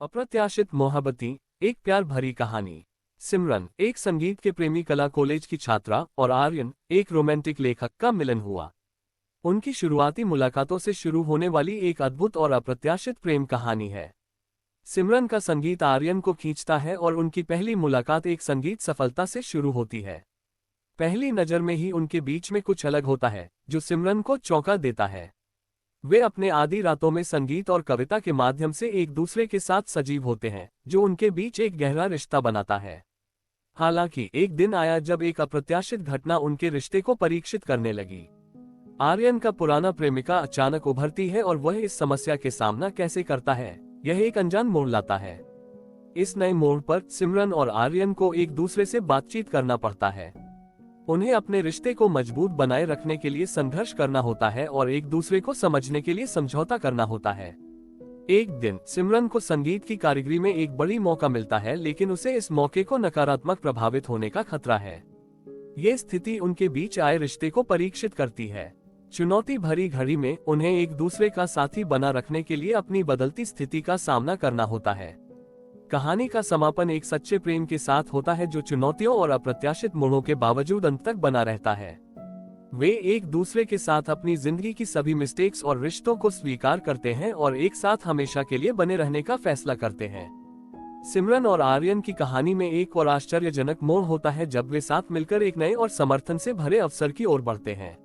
अप्रत्याशित मोहब्बती, एक प्यार भरी कहानी। सिमरन, एक संगीत के प्रेमी, कला कॉलेज की छात्रा, और आर्यन, एक रोमांटिक लेखक का मिलन हुआ। उनकी शुरुआती मुलाकातों से शुरू होने वाली एक अद्भुत और अप्रत्याशित प्रेम कहानी है। सिमरन का संगीत आर्यन को खींचता है और उनकी पहली मुलाकात एक संगीत सफलता से शुरू होती है। पहली नज़र में ही उनके बीच में कुछ अलग होता है, जो सिमरन को चौंका देता है। वे अपने आधी रातों में संगीत और कविता के माध्यम से एक दूसरे के साथ सजीव होते हैं, जो उनके बीच एक गहरा रिश्ता बनाता है। हालांकि एक दिन आया जब एक अप्रत्याशित घटना उनके रिश्ते को परीक्षित करने लगी। आर्यन का पुराना प्रेमिका अचानक उभरती है और वह इस समस्या के सामना कैसे करता है, यह एक अनजान मोड़ लाता है। इस नए मोड़ पर सिमरन और आर्यन को एक दूसरे से बातचीत करना पड़ता है। उन्हें अपने रिश्ते को मजबूत बनाए रखने के लिए संघर्ष करना होता है और एक दूसरे को समझने के लिए समझौता करना होता है। एक दिन सिमरन को संगीत की कारीगरी में एक बड़ी मौका मिलता है, लेकिन उसे इस मौके को नकारात्मक प्रभावित होने का खतरा है। ये स्थिति उनके बीच आए रिश्ते को परीक्षित करती है। चुनौती भरी घड़ी में उन्हें एक दूसरे का साथी बना रखने के लिए अपनी बदलती स्थिति का सामना करना होता है। कहानी का समापन एक सच्चे प्रेम के साथ होता है, जो चुनौतियों और अप्रत्याशित मोड़ों के बावजूद अंत तक बना रहता है। वे एक दूसरे के साथ अपनी जिंदगी की सभी मिस्टेक्स और रिश्तों को स्वीकार करते हैं और एक साथ हमेशा के लिए बने रहने का फैसला करते हैं। सिमरन और आर्यन की कहानी में एक और आश्चर्यजनक मोड़ होता है जब वे साथ मिलकर एक नए और समर्थन से भरे अवसर की ओर बढ़ते हैं।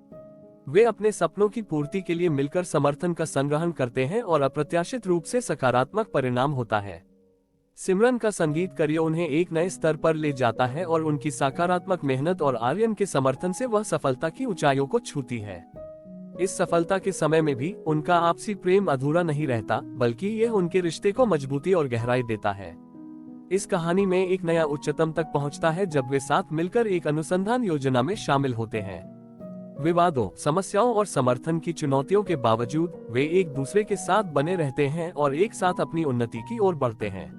वे अपने सपनों की पूर्ति के लिए मिलकर समर्थन का संग्रहण करते हैं और अप्रत्याशित रूप से सकारात्मक परिणाम होता है। सिमरन का संगीत करियर उन्हें एक नए स्तर पर ले जाता है और उनकी सकारात्मक मेहनत और आर्यन के समर्थन से वह सफलता की ऊंचाइयों को छूती है। इस सफलता के समय में भी उनका आपसी प्रेम अधूरा नहीं रहता, बल्कि यह उनके रिश्ते को मजबूती और गहराई देता है। इस कहानी में एक नया उच्चतम तक पहुंचता है जब वे साथ मिलकर एक अनुसंधान योजना में शामिल होते हैं। विवादों, समस्याओं और समर्थन की चुनौतियों के बावजूद वे एक दूसरे के साथ बने रहते हैं और एक साथ अपनी उन्नति की ओर बढ़ते हैं।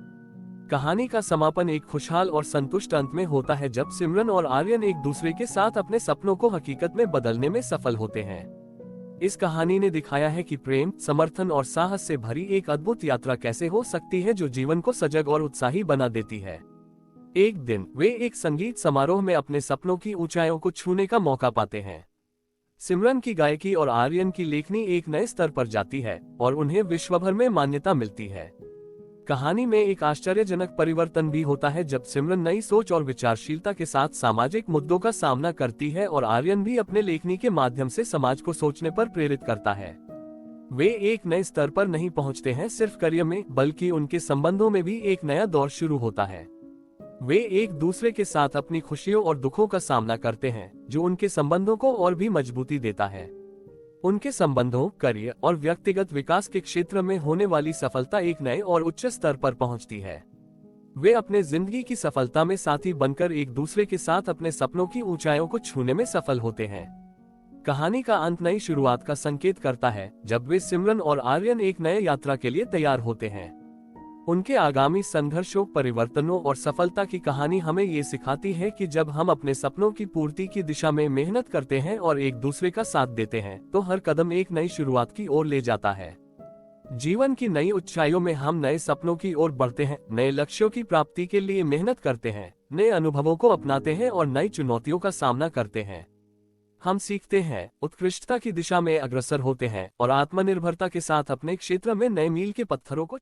कहानी का समापन एक खुशहाल और संतुष्ट अंत में होता है जब सिमरन और आर्यन एक दूसरे के साथ अपने सपनों को हकीकत में बदलने में सफल होते हैं। इस कहानी ने दिखाया है कि प्रेम, समर्थन और साहस से भरी एक अद्भुत यात्रा कैसे हो सकती है, जो जीवन को सजग और उत्साही बना देती है। एक दिन वे एक संगीत समारोह में अपने सपनों की ऊंचाइयों को छूने का मौका पाते हैं। सिमरन की गायकी और आर्यन की लेखनी एक नए स्तर पर जाती है और उन्हें विश्वभर में मान्यता मिलती है। कहानी में एक आश्चर्यजनक परिवर्तन भी होता है जब सिमरन नई सोच और विचारशीलता के साथ सामाजिक मुद्दों का सामना करती है और आर्यन भी अपने लेखनी के माध्यम से समाज को सोचने पर प्रेरित करता है। वे एक नए स्तर पर नहीं पहुंचते हैं सिर्फ करियर में, बल्कि उनके संबंधों में भी एक नया दौर शुरू होता है। वे एक दूसरे के साथ अपनी खुशियों और दुखों का सामना करते हैं, जो उनके संबंधों को और भी मजबूती देता है। उनके संबंधों, करियर और व्यक्तिगत विकास के क्षेत्र में होने वाली सफलता एक नए और उच्च स्तर पर पहुंचती है। वे अपने जिंदगी की सफलता में साथी बनकर एक दूसरे के साथ अपने सपनों की ऊंचाइयों को छूने में सफल होते हैं। कहानी का अंत नई शुरुआत का संकेत करता है, जब वे सिमरन और आर्यन एक नए यात्रा के लिए तैयार होते हैं। उनके आगामी संघर्षों, परिवर्तनों और सफलता की कहानी हमें ये सिखाती है कि जब हम अपने सपनों की पूर्ति की दिशा में मेहनत करते हैं और एक दूसरे का साथ देते हैं, तो हर कदम एक नई शुरुआत की ओर ले जाता है। जीवन की नई ऊंचाइयों में हम नए सपनों की ओर बढ़ते हैं, नए लक्ष्यों की प्राप्ति के लिए मेहनत करते हैं, नए अनुभवों को अपनाते हैं और नई चुनौतियों का सामना करते हैं। हम सीखते हैं, उत्कृष्टता की दिशा में अग्रसर होते हैं और आत्मनिर्भरता के साथ अपने क्षेत्र में नए मील के पत्थरों को